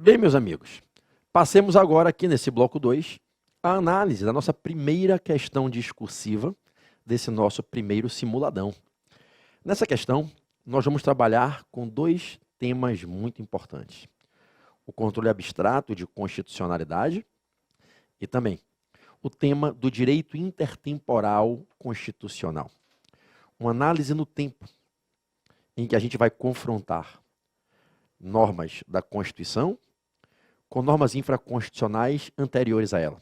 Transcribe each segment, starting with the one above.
Bem, meus amigos, passemos agora aqui nesse bloco 2 a análise da nossa primeira questão discursiva desse nosso primeiro simuladão. Nessa questão, nós vamos trabalhar com dois temas muito importantes: o controle abstrato de constitucionalidade e também o tema do direito intertemporal constitucional. Uma análise no tempo, em que a gente vai confrontar normas da Constituição com normas infraconstitucionais anteriores a ela,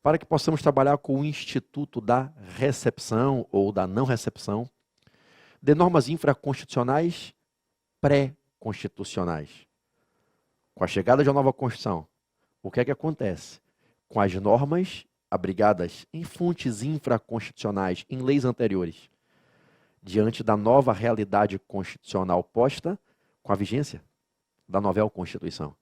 para que possamos trabalhar com o instituto da recepção ou da não recepção de normas infraconstitucionais pré-constitucionais. Com a chegada de uma nova Constituição, o que é que acontece? Com as normas abrigadas em fontes infraconstitucionais, em leis anteriores, diante da nova realidade constitucional posta com a vigência da nova Constituição.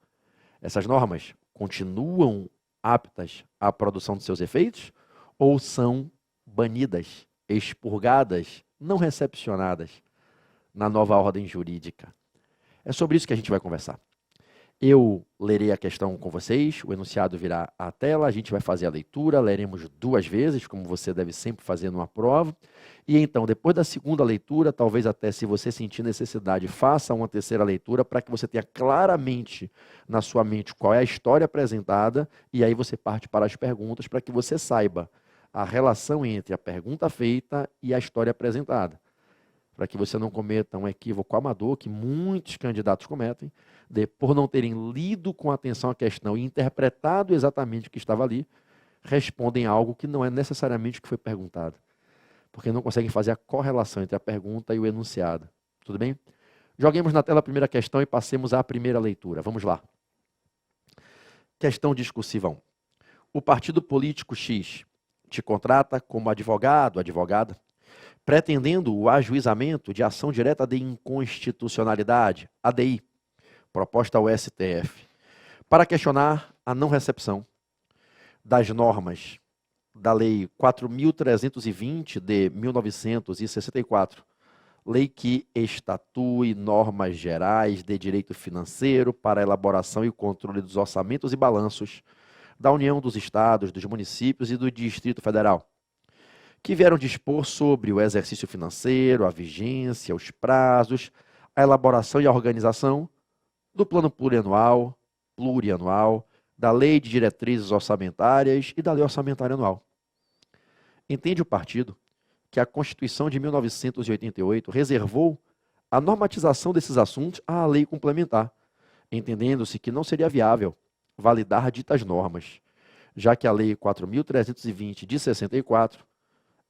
Essas normas continuam aptas à produção de seus efeitos ou são banidas, expurgadas, não recepcionadas na nova ordem jurídica? É sobre isso que a gente vai conversar. Eu lerei a questão com vocês, o enunciado virá à tela, a gente vai fazer a leitura, leremos 2 vezes, como você deve sempre fazer numa prova. E então, depois da segunda leitura, talvez até se você sentir necessidade, faça uma terceira leitura para que você tenha claramente na sua mente qual é a história apresentada e aí você parte para as perguntas para que você saiba a relação entre a pergunta feita e a história apresentada. Para que você não cometa um equívoco amador que muitos candidatos cometem, por não terem lido com atenção a questão e interpretado exatamente o que estava ali, respondem algo que não é necessariamente o que foi perguntado, porque não conseguem fazer a correlação entre a pergunta e o enunciado. Tudo bem? Joguemos na tela a primeira questão e passemos à primeira leitura. Vamos lá. Questão discursiva 1. O partido político X te contrata como advogado, advogada, pretendendo o ajuizamento de ação direta de inconstitucionalidade, ADI, proposta ao STF, para questionar a não recepção das normas da Lei 4.320 de 1964, lei que estatui normas gerais de direito financeiro para a elaboração e controle dos orçamentos e balanços da União, dos Estados, dos municípios e do Distrito Federal, que vieram dispor sobre o exercício financeiro, a vigência, os prazos, a elaboração e a organização do plano plurianual, da lei de diretrizes orçamentárias e da lei orçamentária anual. Entende o partido que a Constituição de 1988 reservou a normatização desses assuntos à lei complementar, entendendo-se que não seria viável validar ditas normas, já que a Lei 4.320 de 64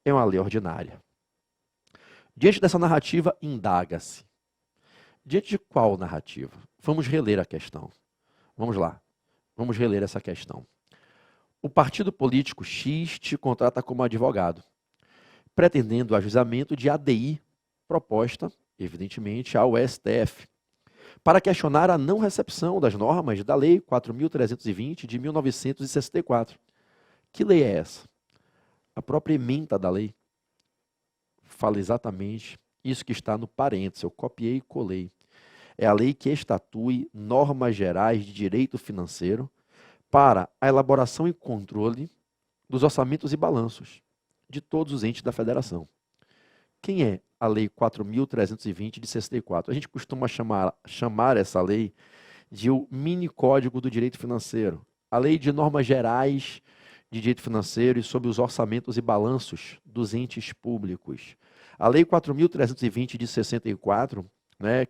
é uma lei ordinária. Diante dessa narrativa, indaga-se. Diante de qual narrativa? Vamos reler a questão. Vamos lá. Vamos reler essa questão. O partido político X te contrata como advogado, pretendendo o ajuizamento de ADI proposta, evidentemente, ao STF, para questionar a não recepção das normas da Lei 4.320 de 1964. Que lei é essa? A própria ementa da lei fala exatamente isso que está no parênteses, eu copiei e colei. É a lei que estatui normas gerais de direito financeiro para a elaboração e controle dos orçamentos e balanços de todos os entes da federação. Quem é a Lei 4.320 de 64? A gente costuma chamar essa lei de o mini código do direito financeiro, a lei de normas gerais de direito financeiro e sobre os orçamentos e balanços dos entes públicos. A Lei 4.320 de 64,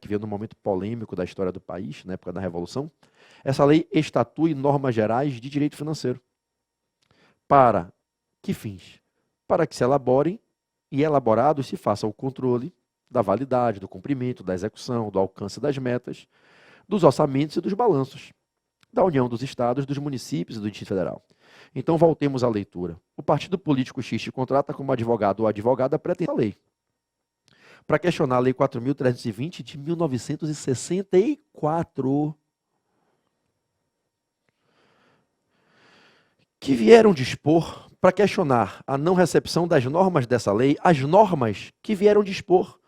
que veio num momento polêmico da história do país, na época da Revolução, essa lei estatui normas gerais de direito financeiro. Para que fins? Para que se elaborem e elaborados se faça o controle da validade, do cumprimento, da execução, do alcance das metas, dos orçamentos e dos balanços da União, dos Estados, dos municípios e do Distrito Federal. Então, voltemos à leitura. O partido político X te contrata como advogado ou advogada pretende a lei para questionar a Lei 4.320 de 1964, que vieram dispor para questionar a não recepção das normas dessa lei, as normas que vieram dispor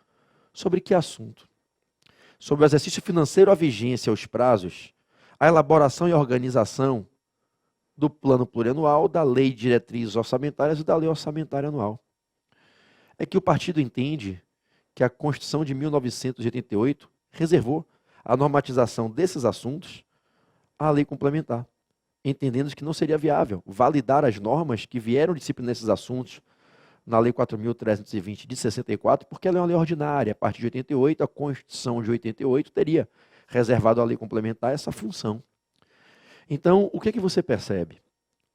sobre que assunto? Sobre o exercício financeiro, a vigência, os prazos, a elaboração e organização do plano plurianual, da lei de diretrizes orçamentárias e da lei orçamentária anual. É que o partido entende que a Constituição de 1988 reservou a normatização desses assuntos à lei complementar, entendendo que não seria viável validar as normas que vieram disciplinar esses assuntos na Lei 4.320 de 64, porque ela é uma lei ordinária. A partir de 88, a Constituição de 88 teria reservado à lei complementar essa função. Então, o que é que você percebe?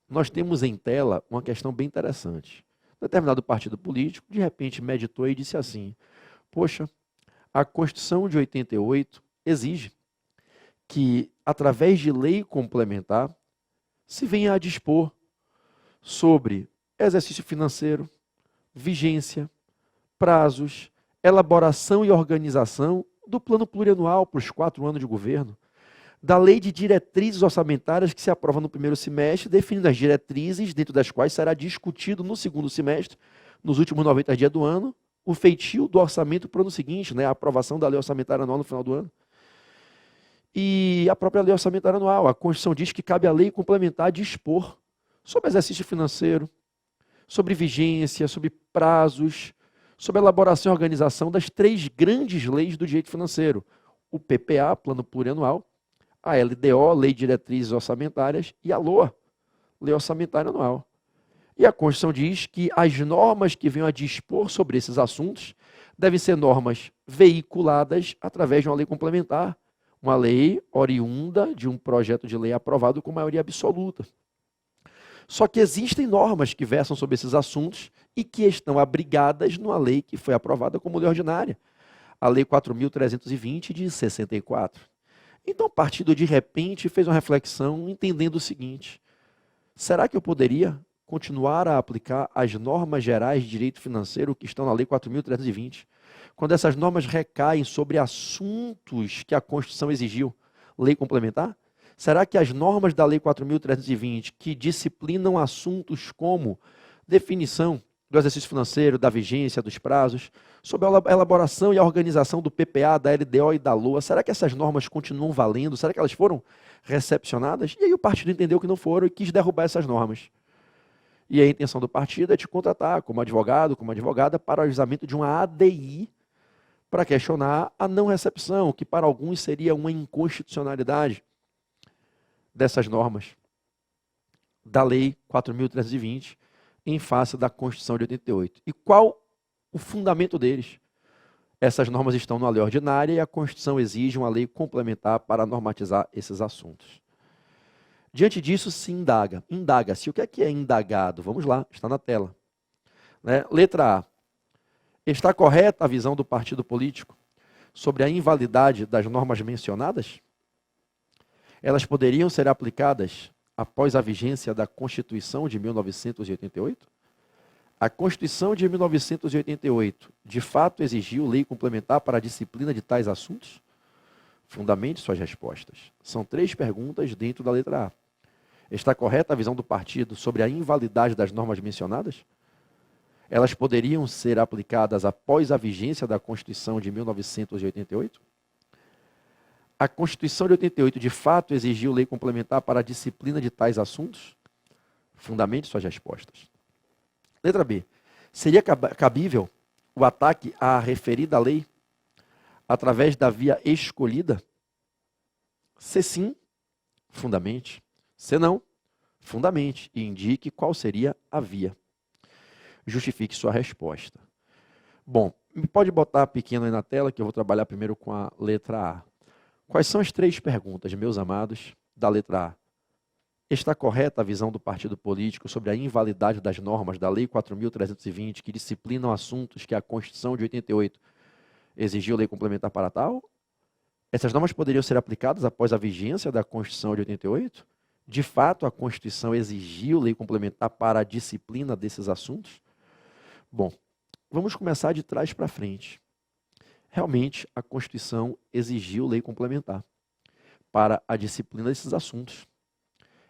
Nós temos em tela uma questão bem interessante. Determinado partido político, de repente, meditou e disse assim: poxa, a Constituição de 88 exige que, através de lei complementar, se venha a dispor sobre exercício financeiro, vigência, prazos, elaboração e organização do plano plurianual para os 4 anos de governo, da lei de diretrizes orçamentárias que se aprova no primeiro semestre, definindo as diretrizes dentro das quais será discutido no segundo semestre, nos últimos 90 dias do ano, o feitio do orçamento para o ano seguinte, né, a aprovação da lei orçamentária anual no final do ano. E a própria lei orçamentária anual, a Constituição diz que cabe à lei complementar dispor sobre exercício financeiro, sobre vigência, sobre prazos, sobre elaboração e organização das 3 grandes leis do direito financeiro: o PPA, Plano Plurianual, a LDO, Lei de Diretrizes Orçamentárias, e a LOA, Lei Orçamentária Anual. E a Constituição diz que as normas que venham a dispor sobre esses assuntos devem ser normas veiculadas através de uma lei complementar, uma lei oriunda de um projeto de lei aprovado com maioria absoluta. Só que existem normas que versam sobre esses assuntos e que estão abrigadas numa lei que foi aprovada como lei ordinária, a Lei 4.320 de 64. Então o partido, de repente, fez uma reflexão entendendo o seguinte: será que eu poderia continuar a aplicar as normas gerais de direito financeiro que estão na Lei 4.320, quando essas normas recaem sobre assuntos que a Constituição exigiu, lei complementar? Será que as normas da Lei 4.320, que disciplinam assuntos como definição do exercício financeiro, da vigência, dos prazos, sobre a elaboração e a organização do PPA, da LDO e da LOA, será que essas normas continuam valendo? Será que elas foram recepcionadas? E aí o partido entendeu que não foram e quis derrubar essas normas. E a intenção do partido é te contratar como advogado, como advogada, para o ajuizamento de uma ADI para questionar a não recepção, que para alguns seria uma inconstitucionalidade dessas normas da Lei 4.320 em face da Constituição de 88. E qual o fundamento deles? Essas normas estão na lei ordinária e a Constituição exige uma lei complementar para normatizar esses assuntos. Diante disso, se indaga. Indaga-se. O que é indagado? Vamos lá, está na tela. Né? Letra A. Está correta a visão do partido político sobre a invalidade das normas mencionadas? Elas poderiam ser aplicadas após a vigência da Constituição de 1988? A Constituição de 1988, de fato, exigiu lei complementar para a disciplina de tais assuntos? Fundamente suas respostas. São 3 perguntas dentro da letra A. Está correta a visão do partido sobre a invalidade das normas mencionadas? Elas poderiam ser aplicadas após a vigência da Constituição de 1988? A Constituição de 88, de fato, exigiu lei complementar para a disciplina de tais assuntos? Fundamente suas respostas. Letra B. Seria cabível o ataque à referida lei através da via escolhida? Se sim, fundamente. Se não, fundamente. E indique qual seria a via. Justifique sua resposta. Bom, pode botar pequeno aí na tela, que eu vou trabalhar primeiro com a letra A. Quais são as 3 perguntas, meus amados, da letra A? Está correta a visão do partido político sobre a invalidade das normas da Lei 4.320, que disciplinam assuntos que a Constituição de 88 exigiu lei complementar para tal? Essas normas poderiam ser aplicadas após a vigência da Constituição de 88? De fato, a Constituição exigiu lei complementar para a disciplina desses assuntos? Bom, vamos começar de trás para frente. Realmente, a Constituição exigiu lei complementar para a disciplina desses assuntos.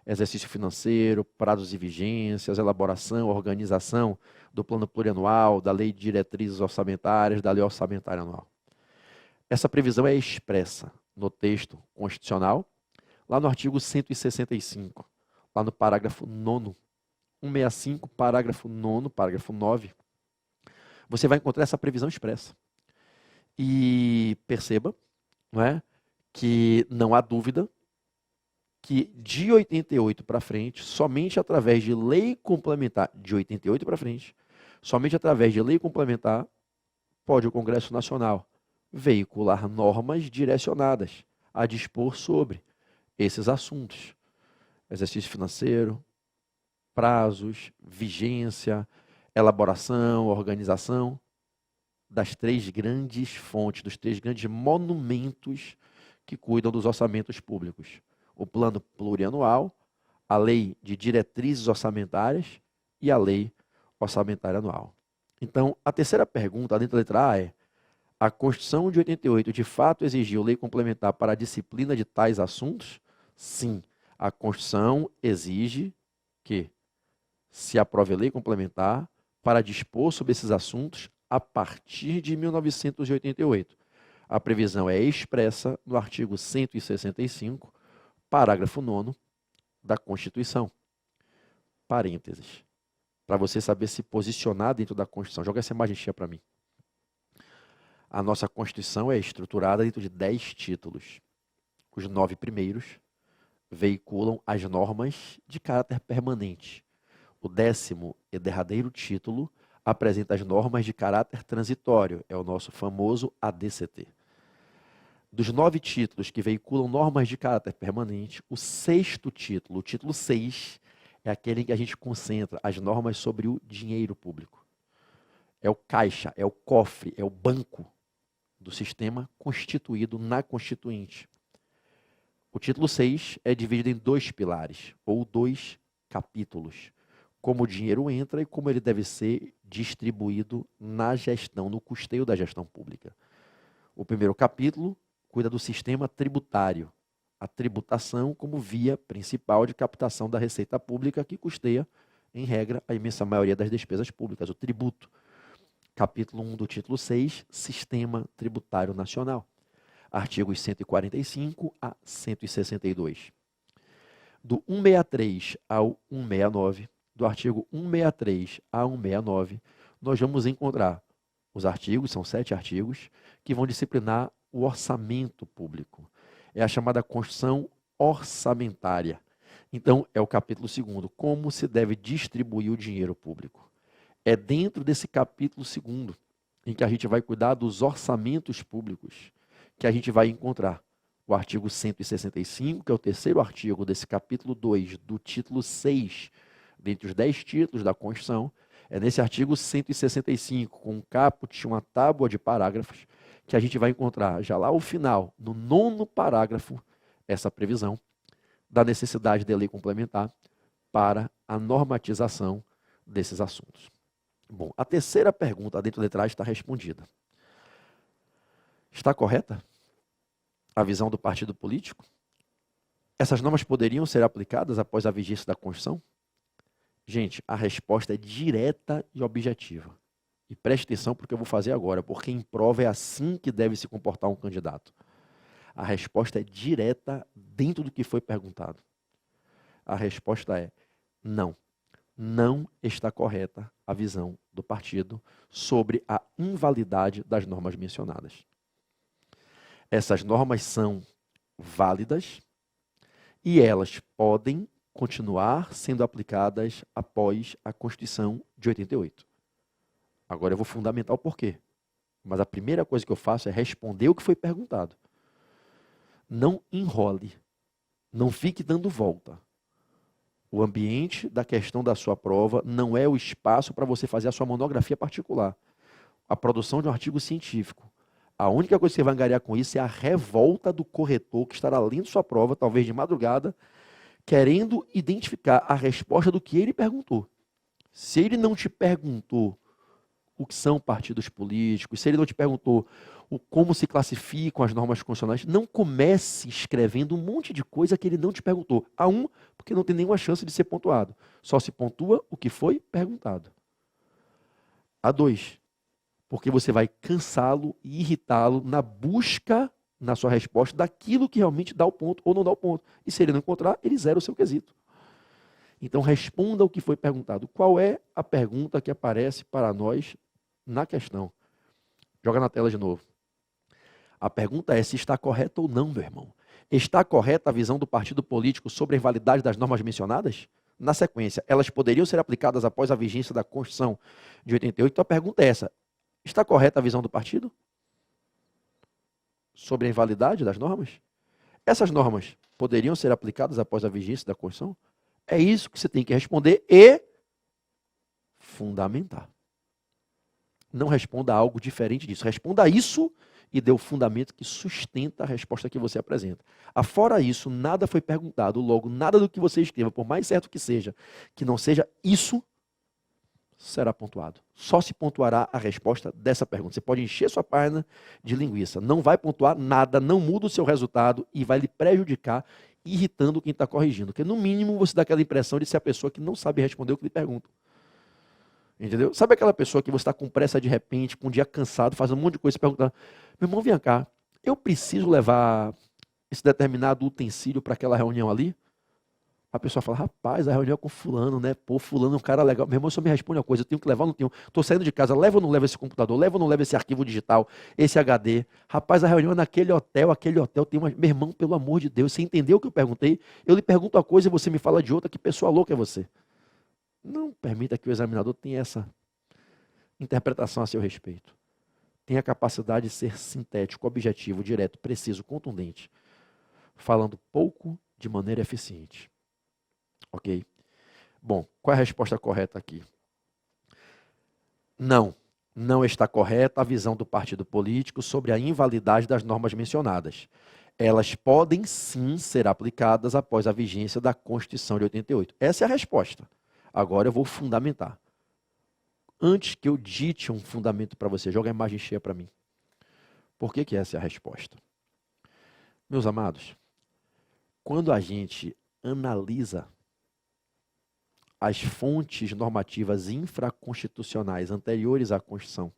Exercício financeiro, prazos e vigências, elaboração, organização do plano plurianual, da lei de diretrizes orçamentárias, da lei orçamentária anual. Essa previsão é expressa no texto constitucional, lá no artigo 165, lá no parágrafo 9º, 165, parágrafo 9º, parágrafo 9, você vai encontrar essa previsão expressa. E perceba, não é, que não há dúvida que de 88 para frente, somente através de lei complementar, de 88 para frente, somente através de lei complementar, pode o Congresso Nacional veicular normas direcionadas a dispor sobre esses assuntos. Exercício financeiro, prazos, vigência, elaboração, organização das três grandes fontes, dos três grandes monumentos que cuidam dos orçamentos públicos. O plano plurianual, a lei de diretrizes orçamentárias e a lei orçamentária anual. Então, a terceira pergunta, dentro da letra A, é: a Constituição de 88 de fato exigiu lei complementar para a disciplina de tais assuntos? Sim, a Constituição exige que se aprove a lei complementar para dispor sobre esses assuntos a partir de 1988. A previsão é expressa no artigo 165, parágrafo 9º da Constituição. Parênteses. Para você saber se posicionar dentro da Constituição. Joga essa imagem cheia para mim. A nossa Constituição é estruturada dentro de 10 títulos. Os 9 primeiros veiculam as normas de caráter permanente. O 10º e derradeiro título apresenta as normas de caráter transitório. É o nosso famoso ADCT. Dos 9 títulos que veiculam normas de caráter permanente, o 6º título, o título 6, é aquele em que a gente concentra as normas sobre o dinheiro público. É o caixa, é o cofre, é o banco do sistema constituído na Constituinte. O título 6 é dividido em 2 pilares, ou 2 capítulos. Como o dinheiro entra e como ele deve ser distribuído na gestão, no custeio da gestão pública. O primeiro capítulo cuida do sistema tributário, a tributação como via principal de captação da receita pública que custeia, em regra, a imensa maioria das despesas públicas, o tributo. Capítulo 1 do título 6, Sistema Tributário Nacional. Artigos 145 a 162. Do 163 ao 169, do artigo 163 a 169, nós vamos encontrar os artigos, são 7 artigos, que vão disciplinar o orçamento público. É a chamada Constituição orçamentária. Então, é o capítulo 2º, como se deve distribuir o dinheiro público. É dentro desse capítulo 2º, em que a gente vai cuidar dos orçamentos públicos, que a gente vai encontrar o artigo 165, que é o terceiro artigo desse capítulo 2, do título 6, dentre os 10 títulos da Constituição. É nesse artigo 165, com um caput, uma tábua de parágrafos, que a gente vai encontrar já lá ao final, no 9º parágrafo, essa previsão da necessidade de lei complementar para a normatização desses assuntos. Bom, a terceira pergunta dentro da letra A está respondida. Está correta a visão do partido político? Essas normas poderiam ser aplicadas após a vigência da Constituição? Gente, a resposta é direta e objetiva. E preste atenção porque eu vou fazer agora, porque em prova é assim que deve se comportar um candidato. A resposta é direta dentro do que foi perguntado. A resposta é não. Não está correta a visão do partido sobre a invalidade das normas mencionadas. Essas normas são válidas e elas podem continuar sendo aplicadas após a Constituição de 88. Agora eu vou fundamentar o porquê. Mas a primeira coisa que eu faço é responder o que foi perguntado. Não enrole. Não fique dando volta. O ambiente da questão da sua prova não é o espaço para você fazer a sua monografia particular. A produção de um artigo científico. A única coisa que você vai angariar com isso é a revolta do corretor que estará lendo sua prova, talvez de madrugada, querendo identificar a resposta do que ele perguntou. Se ele não te perguntou o que são partidos políticos, se ele não te perguntou como se classificam as normas constitucionais, não comece escrevendo um monte de coisa que ele não te perguntou. Porque não tem nenhuma chance de ser pontuado. Só se pontua o que foi perguntado. A 2, porque você vai cansá-lo e irritá-lo na busca na sua resposta daquilo que realmente dá o ponto ou não dá o ponto. E se ele não encontrar, ele zera o seu quesito. Então, responda o que foi perguntado. Qual é a pergunta que aparece para nós na questão? Joga na tela de novo. A pergunta é se está correta ou não, meu irmão. Está correta a visão do partido político sobre a invalidade das normas mencionadas? Na sequência, elas poderiam ser aplicadas após a vigência da Constituição de 88? Então a pergunta é essa. Está correta a visão do partido sobre a invalidade das normas? Essas normas poderiam ser aplicadas após a vigência da Constituição? É isso que você tem que responder e fundamentar. Não responda a algo diferente disso. Responda a isso e dê o fundamento que sustenta a resposta que você apresenta. Afora isso, nada foi perguntado, logo, nada do que você escreva, por mais certo que seja, que não seja isso, será pontuado. Só se pontuará a resposta dessa pergunta. Você pode encher sua página de linguiça, não vai pontuar nada, não muda o seu resultado e vai lhe prejudicar, irritando quem está corrigindo. Porque, no mínimo, você dá aquela impressão de ser a pessoa que não sabe responder o que lhe perguntam. Entendeu? Sabe aquela pessoa que você está com pressa de repente, com um dia cansado, fazendo um monte de coisa e pergunta: meu irmão, vem cá, eu preciso levar esse determinado utensílio para aquela reunião ali? A pessoa fala: rapaz, a reunião é com fulano, né? Pô, fulano é um cara legal. Meu irmão, só me responde uma coisa: eu tenho que levar ou não tenho? Estou saindo de casa, levo ou não levo esse computador? Levo ou não levo esse arquivo digital, esse HD? Rapaz, a reunião é naquele hotel, aquele hotel tem uma... Meu irmão, pelo amor de Deus, você entendeu o que eu perguntei? Eu lhe pergunto uma coisa e você me fala de outra, que pessoa louca é você? Não permita que o examinador tenha essa interpretação a seu respeito. Tenha a capacidade de ser sintético, objetivo, direto, preciso, contundente, falando pouco de maneira eficiente. Ok? Bom, qual é a resposta correta aqui? Não está correta a visão do partido político sobre a invalidade das normas mencionadas. Elas podem sim ser aplicadas após a vigência da Constituição de 88. Essa é a resposta. Agora eu vou fundamentar. Antes que eu dite um fundamento para você, joga a imagem cheia para mim. Por que essa é a resposta? Meus amados, quando a gente analisa as fontes normativas infraconstitucionais anteriores à Constituição,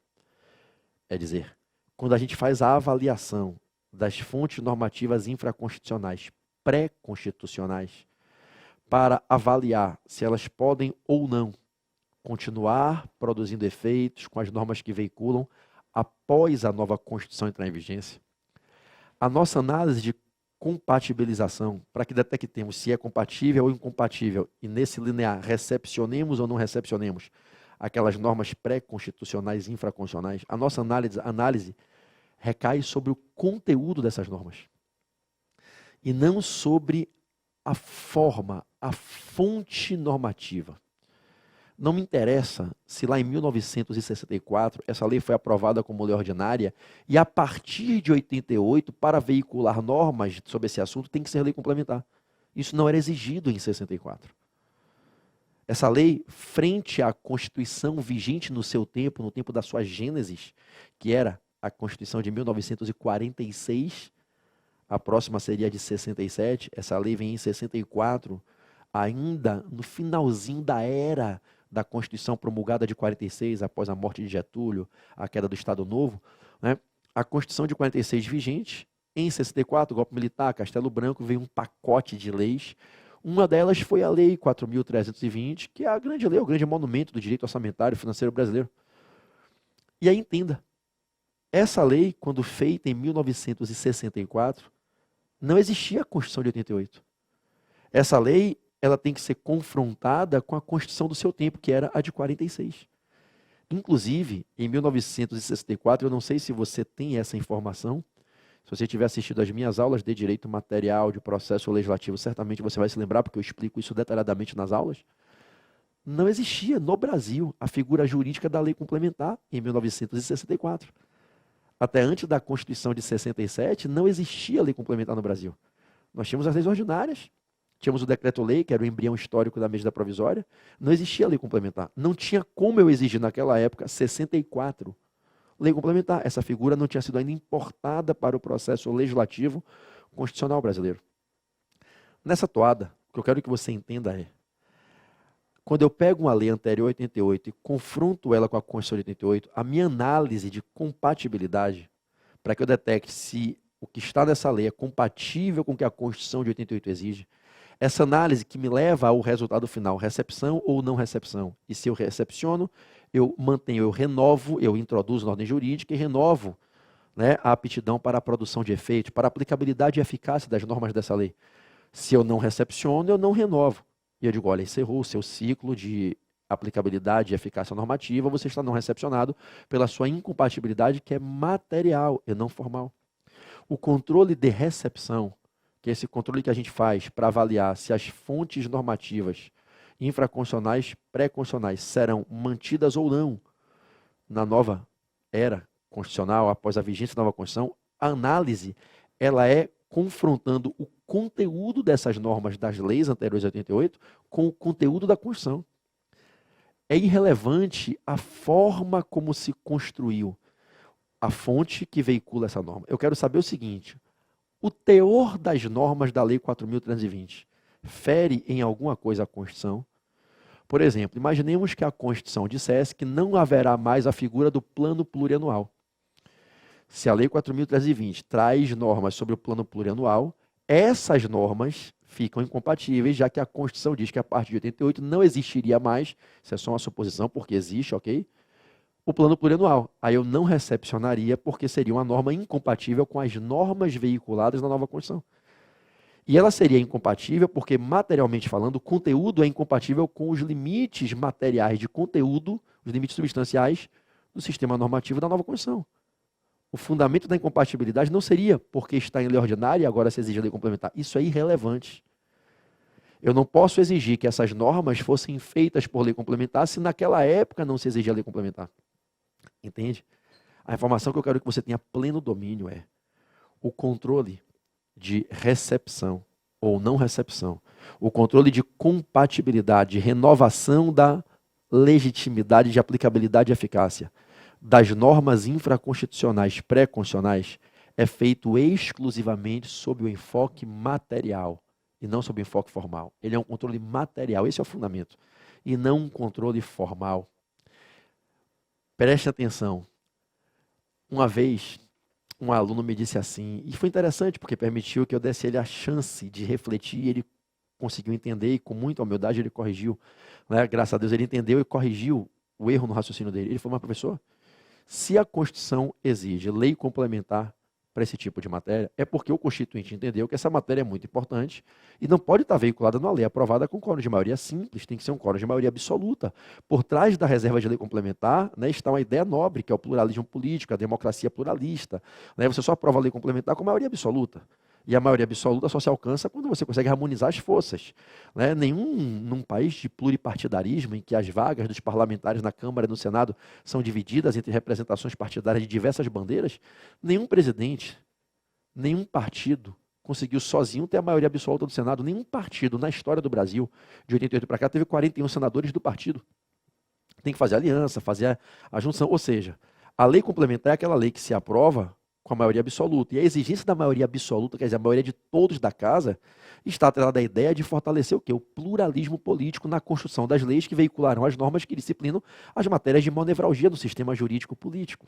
é dizer, quando a gente faz a avaliação das fontes normativas infraconstitucionais pré-constitucionais, para avaliar se elas podem ou não continuar produzindo efeitos com as normas que veiculam após a nova Constituição entrar em vigência, a nossa análise de compatibilização, para que detectemos se é compatível ou incompatível, e nesse linear recepcionemos ou não recepcionemos aquelas normas pré-constitucionais e infraconstitucionais, a nossa análise recai sobre o conteúdo dessas normas e não sobre a forma, a fonte normativa. Não me interessa se lá em 1964 essa lei foi aprovada como lei ordinária e a partir de 88, para veicular normas sobre esse assunto, tem que ser lei complementar. Isso não era exigido em 64. Essa lei, frente à Constituição vigente no seu tempo, no tempo da sua gênesis, que era a Constituição de 1946, a próxima seria a de 67, essa lei vem em 64, ainda no finalzinho da era da Constituição promulgada de 46, após a morte de Getúlio, a queda do Estado Novo, né? A Constituição de 46 vigente, em 64, golpe militar, Castelo Branco, veio um pacote de leis. Uma delas foi a Lei 4.320, que é a grande lei, o grande monumento do direito orçamentário e financeiro brasileiro. E aí entenda, essa lei, quando feita em 1964, não existia a Constituição de 88. Essa lei, ela tem que ser confrontada com a Constituição do seu tempo, que era a de 46. Inclusive, em 1964, eu não sei se você tem essa informação, se você tiver assistido às minhas aulas de Direito Material, de Processo Legislativo, certamente você vai se lembrar, porque eu explico isso detalhadamente nas aulas. Não existia no Brasil a figura jurídica da lei complementar em 1964. Até antes da Constituição de 67, não existia lei complementar no Brasil. Nós tínhamos as leis ordinárias, tínhamos o decreto-lei, que era o embrião histórico da medida provisória, não existia lei complementar. Não tinha como eu exigir naquela época, 64, lei complementar. Essa figura não tinha sido ainda importada para o processo legislativo constitucional brasileiro. Nessa toada, o que eu quero que você entenda é, quando eu pego uma lei anterior a 88 e confronto ela com a Constituição de 88, a minha análise de compatibilidade, para que eu detecte se o que está nessa lei é compatível com o que a Constituição de 88 exige. Essa análise que me leva ao resultado final, recepção ou não recepção. E se eu recepciono, eu mantenho, eu renovo, eu introduzo na ordem jurídica e renovo, né, a aptidão para a produção de efeitos, para a aplicabilidade e eficácia das normas dessa lei. Se eu não recepciono, eu não renovo. E eu digo, olha, encerrou o seu ciclo de aplicabilidade e eficácia normativa, você está não recepcionado pela sua incompatibilidade, que é material e não formal. O controle de recepção, que é esse controle que a gente faz para avaliar se as fontes normativas infraconstitucionais, pré-constitucionais serão mantidas ou não na nova era constitucional, após a vigência da nova Constituição, a análise ela é confrontando o conteúdo dessas normas das leis anteriores a 88 com o conteúdo da Constituição. É irrelevante a forma como se construiu a fonte que veicula essa norma. Eu quero saber o seguinte: o teor das normas da Lei 4.320 fere em alguma coisa a Constituição? Por exemplo, imaginemos que a Constituição dissesse que não haverá mais a figura do plano plurianual. Se a Lei 4.320 traz normas sobre o plano plurianual, essas normas ficam incompatíveis, já que a Constituição diz que a partir de 88 não existiria mais, isso é só uma suposição, porque existe, ok? O plano plurianual. Aí eu não recepcionaria, porque seria uma norma incompatível com as normas veiculadas na nova Constituição. E ela seria incompatível porque, materialmente falando, o conteúdo é incompatível com os limites materiais de conteúdo, os limites substanciais do sistema normativo da nova Constituição. O fundamento da incompatibilidade não seria porque está em lei ordinária e agora se exige a lei complementar. Isso é irrelevante. Eu não posso exigir que essas normas fossem feitas por lei complementar se naquela época não se exigia a lei complementar. Entende? A informação que eu quero que você tenha pleno domínio é o controle de recepção ou não recepção, o controle de compatibilidade, de renovação da legitimidade de aplicabilidade e eficácia das normas infraconstitucionais pré-constitucionais é feito exclusivamente sob o enfoque material e não sob o enfoque formal. Ele é um controle material, esse é o fundamento, e não um controle formal. Preste atenção. Uma vez, um aluno me disse assim, e foi interessante porque permitiu que eu desse ele a chance de refletir, e ele conseguiu entender e com muita humildade ele corrigiu, né? Graças a Deus ele entendeu e corrigiu o erro no raciocínio dele. Ele falou, mas professor, se a Constituição exige lei complementar para esse tipo de matéria, é porque o Constituinte entendeu que essa matéria é muito importante e não pode estar veiculada numa lei aprovada com quórum de maioria simples, tem que ser um quórum de maioria absoluta. Por trás da reserva de lei complementar, né, está uma ideia nobre, que é o pluralismo político, a democracia pluralista. Né? Você só aprova a lei complementar com maioria absoluta. E a maioria absoluta só se alcança quando você consegue harmonizar as forças. Né? Num país de pluripartidarismo, em que as vagas dos parlamentares na Câmara e no Senado são divididas entre representações partidárias de diversas bandeiras, nenhum presidente, nenhum partido conseguiu sozinho ter a maioria absoluta do Senado. Nenhum partido na história do Brasil, de 88 para cá, teve 41 senadores do partido. Tem que fazer aliança, fazer a junção. Ou seja, a lei complementar é aquela lei que se aprova com a maioria absoluta. E a exigência da maioria absoluta, quer dizer, a maioria de todos da casa, está atrelada à ideia de fortalecer o quê? O pluralismo político na construção das leis que veicularão as normas que disciplinam as matérias de maior nevralgia do sistema jurídico político.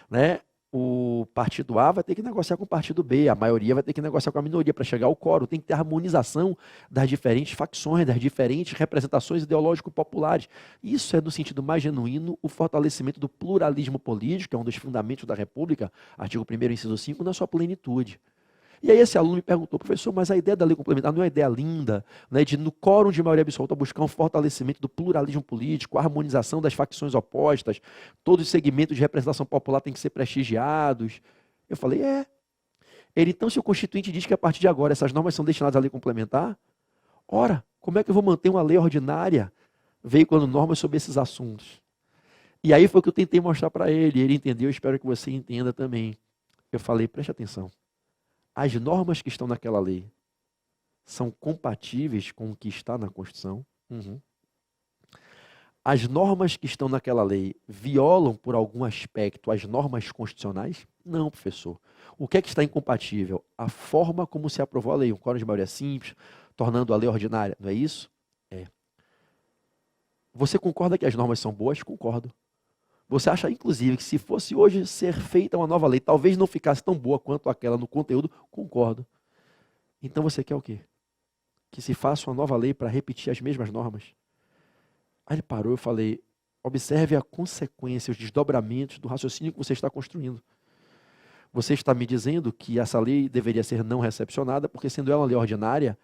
Né? O partido A vai ter que negociar com o partido B, a maioria vai ter que negociar com a minoria para chegar ao quórum. Tem que ter harmonização das diferentes facções, das diferentes representações ideológico-populares. Isso é, no sentido mais genuíno, o fortalecimento do pluralismo político, que é um dos fundamentos da República, artigo 1º, inciso 5, na sua plenitude. E aí esse aluno me perguntou, professor, mas a ideia da lei complementar não é uma ideia linda, né, de no quórum de maioria absoluta buscar um fortalecimento do pluralismo político, a harmonização das facções opostas, todos os segmentos de representação popular têm que ser prestigiados. Eu falei, Ele, então, se o Constituinte diz que a partir de agora essas normas são destinadas à lei complementar, ora, como é que eu vou manter uma lei ordinária veiculando normas sobre esses assuntos? E aí foi o que eu tentei mostrar para ele, ele entendeu, eu espero que você entenda também. Eu falei, preste atenção. As normas que estão naquela lei são compatíveis com o que está na Constituição? Uhum. As normas que estão naquela lei violam, por algum aspecto, as normas constitucionais? Não, professor. O que é que está incompatível? A forma como se aprovou a lei. Um quórum de maioria simples, tornando a lei ordinária. Não é isso? É. Você concorda que as normas são boas? Concordo. Você acha, inclusive, que se fosse hoje ser feita uma nova lei, talvez não ficasse tão boa quanto aquela no conteúdo? Concordo. Então você quer o quê? Que se faça uma nova lei para repetir as mesmas normas? Aí ele parou, eu falei, observe a consequência, os desdobramentos do raciocínio que você está construindo. Você está me dizendo que essa lei deveria ser não recepcionada, porque sendo ela uma lei ordinária,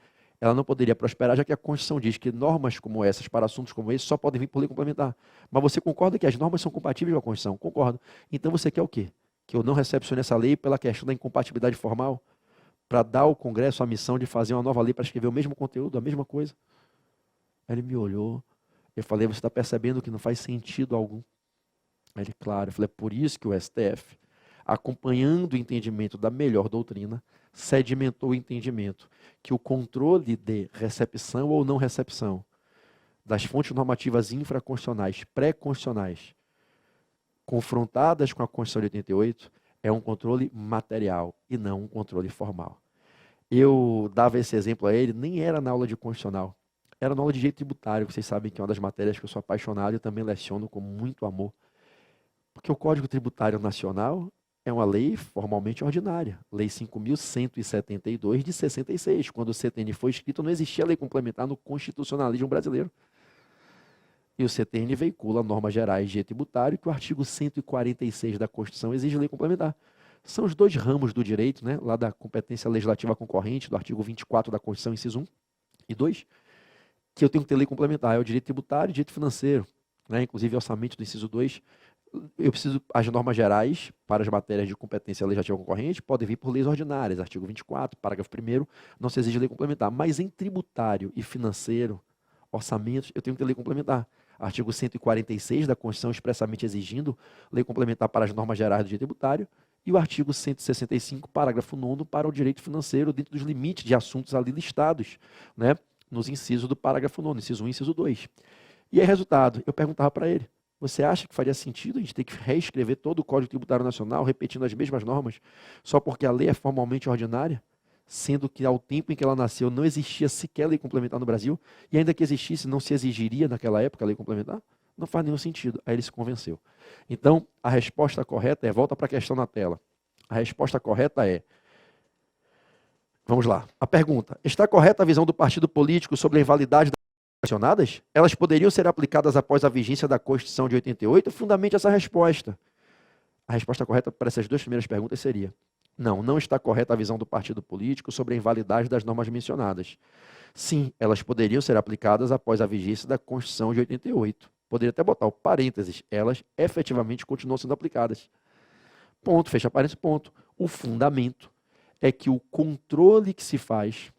ela não poderia prosperar, já que a Constituição diz que normas como essas, para assuntos como esse, só podem vir por lei complementar. Mas você concorda que as normas são compatíveis com a Constituição? Concordo. Então você quer o quê? Que eu não recepcione essa lei pela questão da incompatibilidade formal? Para dar ao Congresso a missão de fazer uma nova lei para escrever o mesmo conteúdo, a mesma coisa? Aí ele me olhou, eu falei, você está percebendo que não faz sentido algum? Aí ele, claro, eu falei, é por isso que o STF, acompanhando o entendimento da melhor doutrina, sedimentou o entendimento que o controle de recepção ou não recepção das fontes normativas infraconstitucionais, pré-constitucionais, confrontadas com a Constituição de 88, é um controle material e não um controle formal. Eu dava esse exemplo a ele, nem era na aula de constitucional, era na aula de direito tributário, que vocês sabem que é uma das matérias que eu sou apaixonado e também leciono com muito amor. Porque o Código Tributário Nacional é uma lei formalmente ordinária. Lei 5.172 de 66. Quando o CTN foi escrito, não existia lei complementar no constitucionalismo brasileiro. E o CTN veicula normas gerais de direito tributário que o artigo 146 da Constituição exige lei complementar. São os dois ramos do direito, né, lá da competência legislativa concorrente, do artigo 24 da Constituição, inciso 1 e 2, que eu tenho que ter lei complementar. É o direito tributário e o direito financeiro. Né, inclusive, orçamento do inciso 2, eu preciso, as normas gerais para as matérias de competência legislativa concorrente podem vir por leis ordinárias, artigo 24, parágrafo 1º, não se exige lei complementar. Mas em tributário e financeiro, orçamentos, eu tenho que ter lei complementar. Artigo 146 da Constituição expressamente exigindo lei complementar para as normas gerais do direito tributário e o artigo 165, parágrafo 9º, para o direito financeiro dentro dos limites de assuntos ali listados, né, nos incisos do parágrafo 9º, inciso 1 e inciso 2. E aí, resultado, eu perguntava para ele, você acha que faria sentido a gente ter que reescrever todo o Código Tributário Nacional, repetindo as mesmas normas, só porque a lei é formalmente ordinária, sendo que ao tempo em que ela nasceu não existia sequer lei complementar no Brasil, e ainda que existisse, não se exigiria naquela época a lei complementar? Não faz nenhum sentido. Aí ele se convenceu. Então, a resposta correta é, volta para a questão na tela, a resposta correta é, vamos lá, a pergunta, está correta a visão do partido político sobre a invalidade mencionadas, elas poderiam ser aplicadas após a vigência da Constituição de 88? Fundamente essa resposta. A resposta correta para essas duas primeiras perguntas seria: não, não está correta a visão do partido político sobre a invalidade das normas mencionadas. Sim, elas poderiam ser aplicadas após a vigência da Constituição de 88. Poderia até botar o parênteses, elas efetivamente continuam sendo aplicadas. Ponto, fecha parênteses, ponto. O fundamento é que o controle que se faz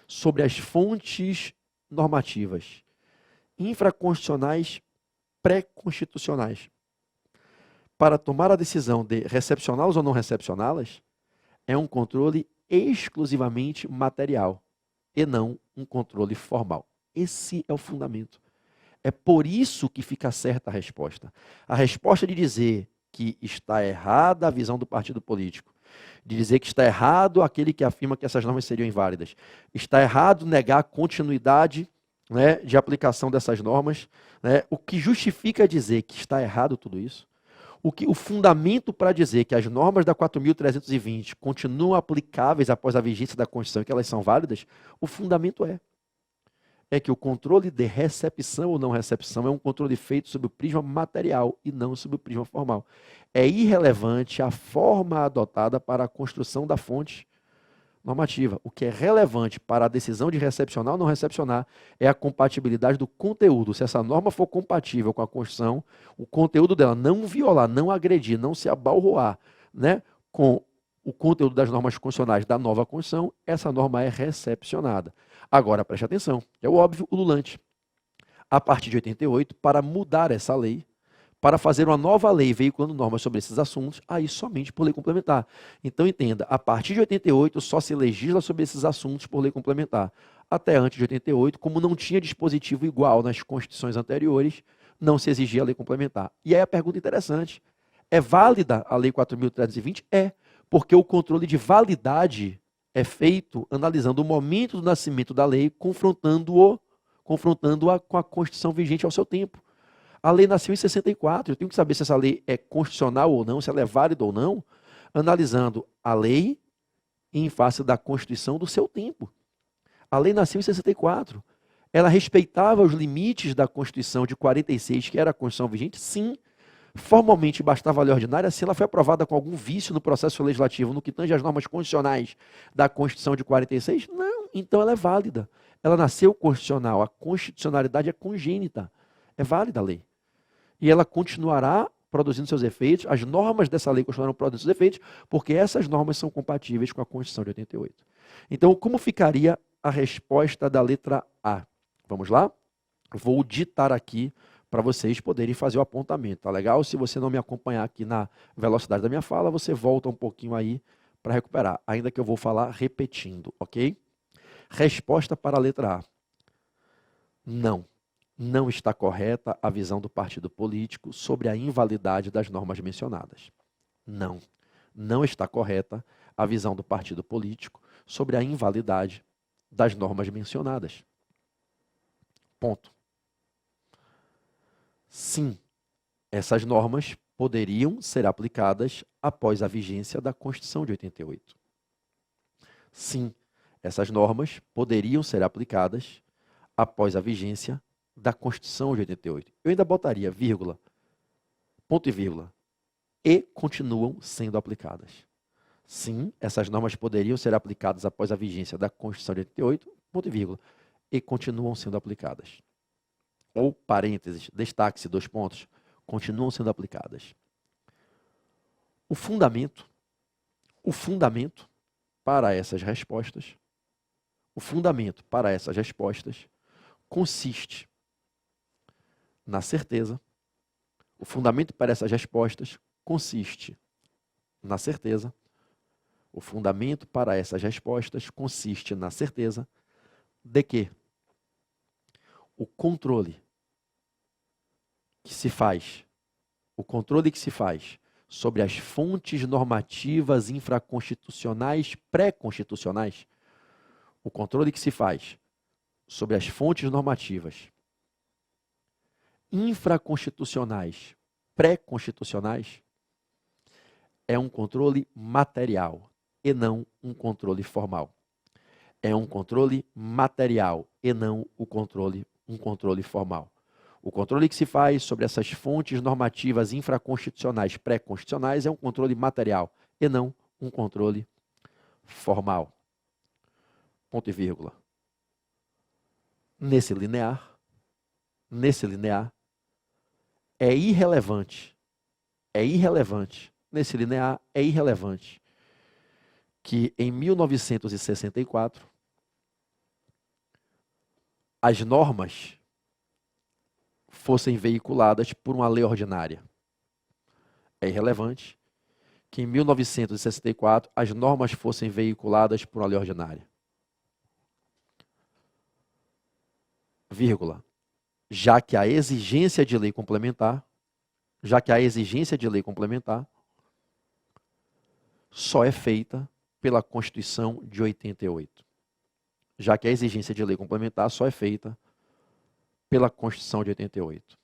sobre as fontes normativas infraconstitucionais pré-constitucionais para tomar a decisão de recepcioná-las ou não recepcioná-las é um controle exclusivamente material e não um controle formal. Esse é o fundamento. É por isso que fica certa a resposta. A resposta de dizer que está errada a visão do partido político, de dizer que está errado aquele que afirma que essas normas seriam inválidas, está errado negar a continuidade, né, de aplicação dessas normas, né, o que justifica dizer que está errado tudo isso, o fundamento para dizer que as normas da 4.320 continuam aplicáveis após a vigência da Constituição e que elas são válidas, o fundamento é que o controle de recepção ou não recepção é um controle feito sob o prisma material e não sob o prisma formal. É irrelevante a forma adotada para a construção da fonte normativa. O que é relevante para a decisão de recepcionar ou não recepcionar é a compatibilidade do conteúdo. Se essa norma for compatível com a Constituição, o conteúdo dela não violar, não agredir, não se abalroar, né, com o conteúdo das normas constitucionais da nova Constituição, essa norma é recepcionada. Agora, preste atenção, é o óbvio, o ululante. A partir de 88, para mudar essa lei, para fazer uma nova lei veiculando normas sobre esses assuntos, aí somente por lei complementar. Então, entenda, a partir de 88 só se legisla sobre esses assuntos por lei complementar. Até antes de 88, como não tinha dispositivo igual nas constituições anteriores, não se exigia a lei complementar. E aí a pergunta interessante, é válida a Lei 4.320? É, porque o controle de validade é feito analisando o momento do nascimento da lei, confrontando-a com a Constituição vigente ao seu tempo. A lei nasceu em 64, eu tenho que saber se essa lei é constitucional ou não, se ela é válida ou não, analisando a lei em face da Constituição do seu tempo. A lei nasceu em 64. Ela respeitava os limites da Constituição de 46, que era a Constituição vigente? Sim. Formalmente bastava a lei ordinária, se ela foi aprovada com algum vício no processo legislativo, no que tange às normas constitucionais da Constituição de 46? Não, então ela é válida. Ela nasceu constitucional, a constitucionalidade é congênita, é válida a lei. E ela continuará produzindo seus efeitos, as normas dessa lei continuarão produzindo seus efeitos, porque essas normas são compatíveis com a Constituição de 88. Então, como ficaria a resposta da letra A? Vamos lá? Vou ditar aqui para vocês poderem fazer o apontamento, tá legal? Se você não me acompanhar aqui na velocidade da minha fala, você volta um pouquinho aí para recuperar, ainda que eu vou falar repetindo, ok? Resposta para a letra A. Não. Não está correta a visão do partido político sobre a invalidade das normas mencionadas. Não. Não está correta a visão do partido político sobre a invalidade das normas mencionadas. Ponto. Sim, essas normas poderiam ser aplicadas após a vigência da Constituição de 88. Sim, essas normas poderiam ser aplicadas após a vigência da Constituição de 88. Eu ainda botaria vírgula, ponto e vírgula, e continuam sendo aplicadas. Sim, essas normas poderiam ser aplicadas após a vigência da Constituição de 88, ponto e vírgula, e continuam sendo aplicadas. Ou, parênteses, destaque-se, 2 pontos, continuam sendo aplicadas. O fundamento para essas respostas, consiste na certeza, de que o controle que se faz sobre as fontes normativas infraconstitucionais pré-constitucionais, infraconstitucionais pré-constitucionais é um controle material e não um controle formal. É um controle material e não um controle formal. O controle que se faz sobre essas fontes normativas infraconstitucionais pré-constitucionais é um controle material e não um controle formal. Ponto e vírgula. Nesse linear, é irrelevante que em 1964 as normas fossem veiculadas por uma lei ordinária. É irrelevante que em 1964 as normas fossem veiculadas por uma lei ordinária. Vírgula. Já que a exigência de lei complementar só é feita pela Constituição de 88. Já que a exigência de lei complementar só é feita pela Constituição de 88.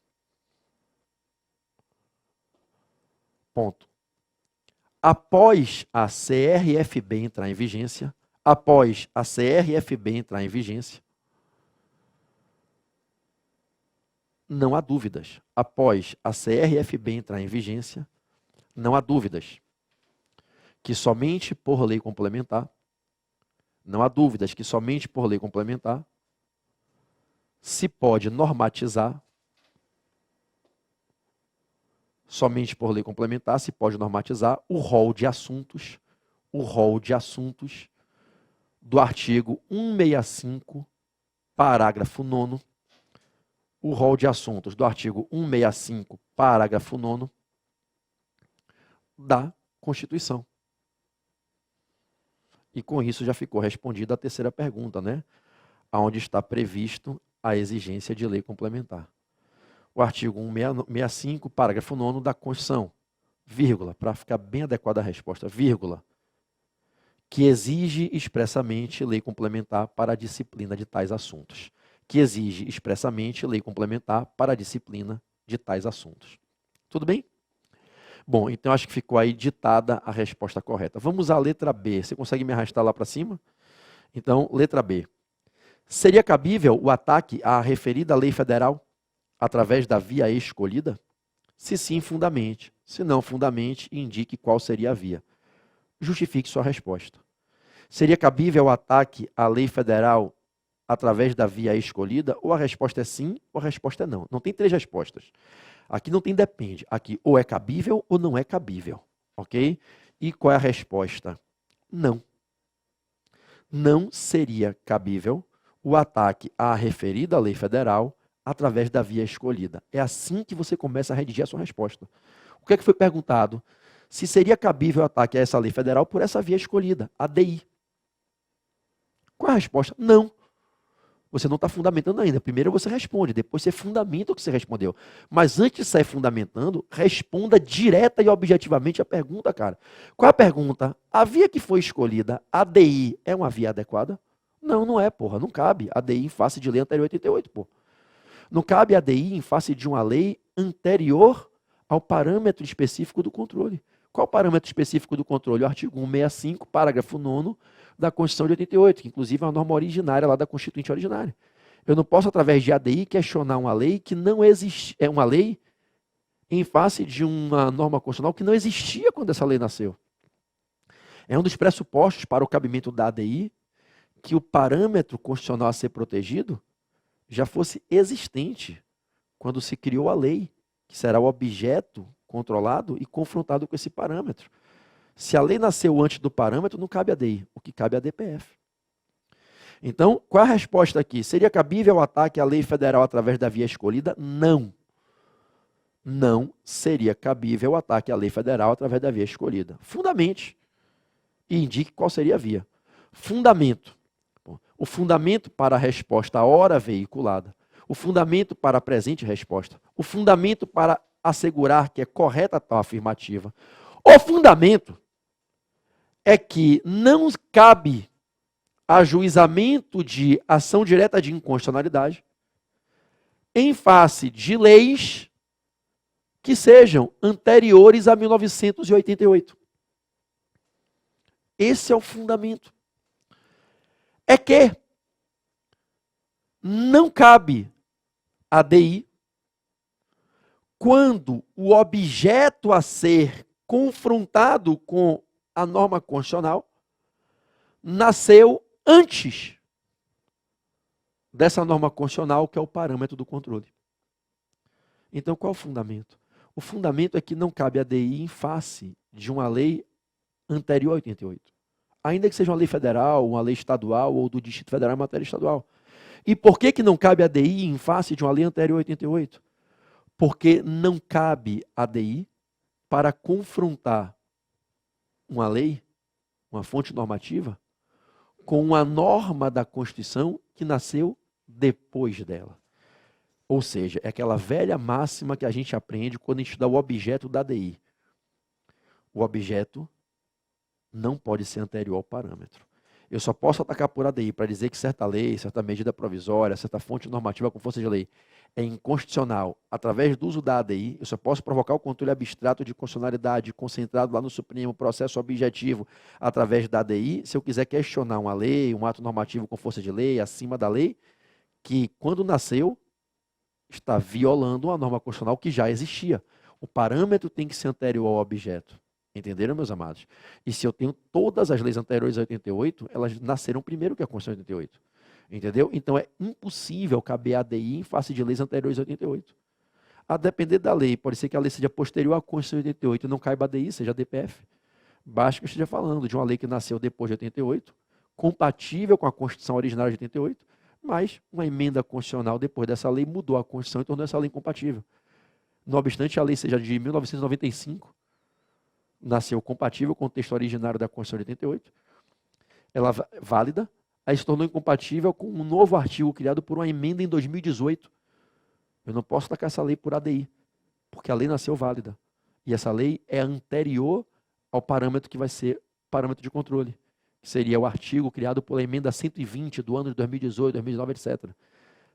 Ponto. Após a CRFB entrar em vigência, não há dúvidas. Após a CRFB entrar em vigência, não há dúvidas que somente por lei complementar, se pode normatizar, o rol de assuntos do artigo 165, parágrafo 9º, da Constituição. E com isso já ficou respondida a terceira pergunta, né? Onde está previsto a exigência de lei complementar. O artigo 165, parágrafo 9º da Constituição, vírgula, para ficar bem adequada a resposta, vírgula, que exige expressamente lei complementar para a disciplina de tais assuntos. de tais assuntos. Tudo bem? Bom, então acho que ficou aí ditada a resposta correta. Vamos à letra B. Você consegue me arrastar lá para cima? Então, letra B. Seria cabível o ataque à referida lei federal através da via escolhida? Se sim, fundamente. Se não, fundamente e indique qual seria a via. Justifique sua resposta. Seria cabível o ataque à lei federal através da via escolhida? Ou a resposta é sim, ou a resposta é não. Não tem três respostas. Aqui não tem depende. Aqui ou é cabível ou não é cabível. Ok? E qual é a resposta? Não. Não seria cabível o ataque à referida lei federal através da via escolhida. É assim que você começa a redigir a sua resposta. O que é que foi perguntado? Se seria cabível o ataque a essa lei federal por essa via escolhida, a DI. Qual é a resposta? Não. Você não está fundamentando ainda. Primeiro você responde, depois você fundamenta o que você respondeu. Mas antes de sair fundamentando, responda direta e objetivamente a pergunta, cara. Qual é a pergunta? A via que foi escolhida, a DI, é uma via adequada? Não, não é, porra. Não cabe. A DI em face de lei anterior a 88, porra. Não cabe a DI em face de uma lei anterior ao parâmetro específico do controle. Qual o parâmetro específico do controle? O artigo 165, parágrafo 9º da Constituição de 88, que inclusive é uma norma originária lá da Constituinte originária. Eu não posso, através de ADI, questionar uma lei que não existe, é uma lei em face de uma norma constitucional que não existia quando essa lei nasceu. É um dos pressupostos para o cabimento da ADI que o parâmetro constitucional a ser protegido já fosse existente quando se criou a lei, que será o objeto controlado e confrontado com esse parâmetro. Se a lei nasceu antes do parâmetro, não cabe a DI, o que cabe é a DPF. Então, qual é a resposta aqui? Seria cabível o ataque à lei federal através da via escolhida? Não. Não seria cabível o ataque à lei federal através da via escolhida. Fundamente. E indique qual seria a via. Fundamento. O fundamento para a resposta ora veiculada. O fundamento para a presente resposta. O fundamento para assegurar que é correta a tal afirmativa. O fundamento é que não cabe ajuizamento de ação direta de inconstitucionalidade em face de leis que sejam anteriores a 1988. Esse é o fundamento. É que não cabe a DI quando o objeto a ser confrontado com a norma constitucional nasceu antes dessa norma constitucional, que é o parâmetro do controle. Então, qual é o fundamento? O fundamento é que não cabe a DI em face de uma lei anterior a 88. Ainda que seja uma lei federal, uma lei estadual ou do Distrito Federal em matéria estadual. E por que não cabe a DI em face de uma lei anterior a 88? Porque não cabe a DI para confrontar uma lei, uma fonte normativa, com uma norma da Constituição que nasceu depois dela. Ou seja, é aquela velha máxima que a gente aprende quando a gente estuda o objeto da DI. O objeto não pode ser anterior ao parâmetro. Eu só posso atacar por ADI para dizer que certa lei, certa medida provisória, certa fonte normativa com força de lei é inconstitucional através do uso da ADI. Eu só posso provocar o controle abstrato de constitucionalidade concentrado lá no Supremo, processo objetivo através da ADI, se eu quiser questionar uma lei, um ato normativo com força de lei, acima da lei, que quando nasceu está violando uma norma constitucional que já existia. O parâmetro tem que ser anterior ao objeto. Entenderam, meus amados? E se eu tenho todas as leis anteriores a 88, elas nasceram primeiro que a Constituição de 88. Entendeu? Então é impossível caber a ADI em face de leis anteriores a 88. A depender da lei, pode ser que a lei seja posterior à Constituição de 88 e não caiba a ADI, seja a DPF. Basta que eu esteja falando de uma lei que nasceu depois de 88, compatível com a Constituição originária de 88, mas uma emenda constitucional depois dessa lei mudou a Constituição e tornou essa lei incompatível. Não obstante a lei seja de 1995, nasceu compatível com o texto originário da Constituição de 88, ela válida, aí se tornou incompatível com um novo artigo criado por uma emenda em 2018. Eu não posso tacar essa lei por ADI, porque a lei nasceu válida. E essa lei é anterior ao parâmetro que vai ser parâmetro de controle, que seria o artigo criado pela emenda 120 do ano de 2018, 2019, etc.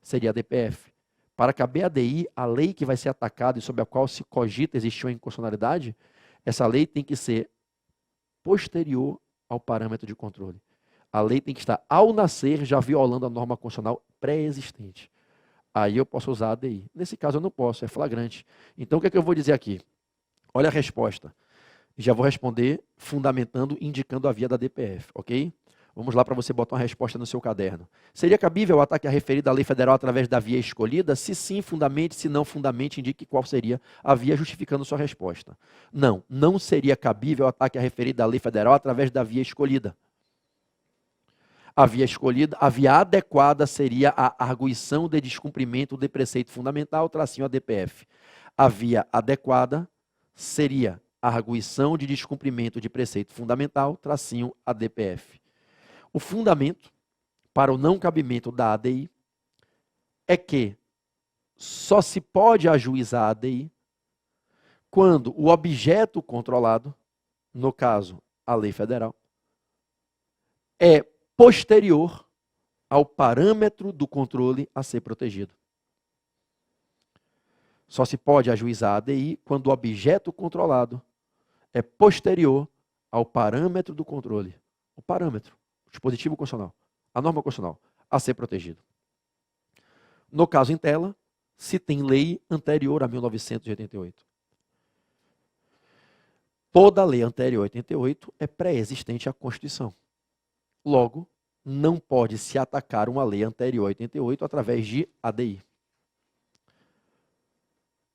Seria a DPF. Para caber ADI, a lei que vai ser atacada e sobre a qual se cogita existir uma inconstitucionalidade, essa lei tem que ser posterior ao parâmetro de controle. A lei tem que estar, ao nascer, já violando a norma constitucional pré-existente. Aí eu posso usar a ADI. Nesse caso eu não posso, é flagrante. Então o que é que eu vou dizer aqui? Olha a resposta. Já vou responder fundamentando, indicando a via da DPF, ok? Vamos lá para você botar uma resposta no seu caderno. Seria cabível o ataque à referida à lei federal através da via escolhida? Se sim, fundamente, se não, fundamente, indique qual seria a via justificando sua resposta. Não, não seria cabível o ataque à referida à lei federal através da via escolhida. A via escolhida, a via adequada seria a arguição de descumprimento de preceito fundamental, tracinho ADPF. A via adequada seria a arguição de descumprimento de preceito fundamental, tracinho ADPF. O fundamento para o não cabimento da ADI é que só se pode ajuizar a ADI quando o objeto controlado, no caso, a lei federal, é posterior ao parâmetro do controle a ser protegido. Só se pode ajuizar a ADI quando o objeto controlado é posterior ao parâmetro do controle. O parâmetro, o dispositivo constitucional, a norma constitucional, a ser protegido. No caso em tela, se tem lei anterior a 1988. Toda lei anterior a 88 é pré-existente à Constituição. Logo, não pode se atacar uma lei anterior a 88 através de ADI.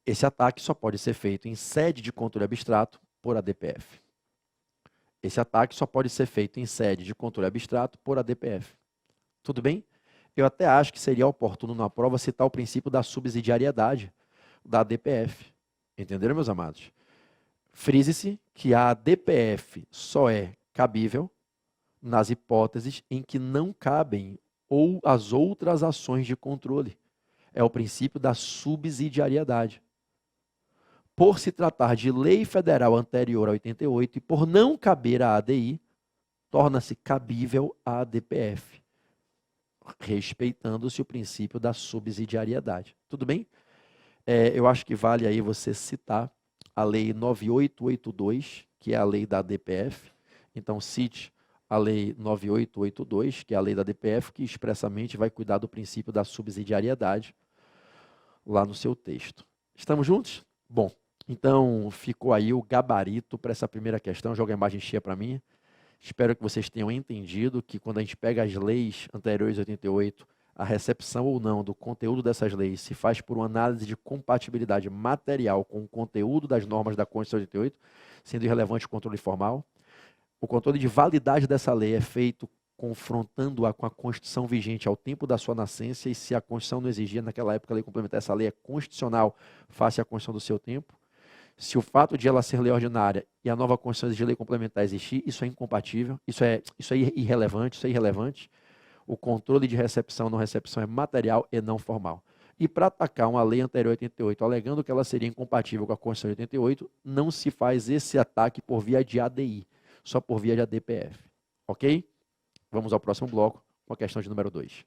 Esse ataque só pode ser feito em sede de controle abstrato por ADPF. Esse ataque só pode ser feito em sede de controle abstrato por ADPF. Tudo bem? Eu até acho que seria oportuno na prova citar o princípio da subsidiariedade da ADPF. Entenderam, meus amados? Frise-se que a ADPF só é cabível nas hipóteses em que não cabem ou as outras ações de controle. É o princípio da subsidiariedade. Por se tratar de lei federal anterior a 88 e por não caber a ADI, torna-se cabível a ADPF, respeitando-se o princípio da subsidiariedade. Tudo bem? Eu acho que vale aí você citar a lei 9882, que é a lei da ADPF. Então, cite a lei 9882, que é a lei da ADPF, que expressamente vai cuidar do princípio da subsidiariedade lá no seu texto. Estamos juntos? Bom, então ficou aí o gabarito para essa primeira questão. Joga a imagem cheia para mim. Espero que vocês tenham entendido que quando a gente pega as leis anteriores a 88, a recepção ou não do conteúdo dessas leis se faz por uma análise de compatibilidade material com o conteúdo das normas da Constituição de 88, sendo irrelevante o controle formal. O controle de validade dessa lei é feito confrontando-a com a Constituição vigente ao tempo da sua nascença, e se a Constituição não exigia naquela época a lei complementar, essa lei é constitucional face à Constituição do seu tempo. Se o fato de ela ser lei ordinária e a nova Constituição exigir lei complementar existir, isso é incompatível, isso é irrelevante, isso é irrelevante. O controle de recepção ou não recepção é material e não formal. E para atacar uma lei anterior a 88, alegando que ela seria incompatível com a Constituição de 88, não se faz esse ataque por via de ADI, só por via de ADPF. Ok? Vamos ao próximo bloco, com a questão de número 2.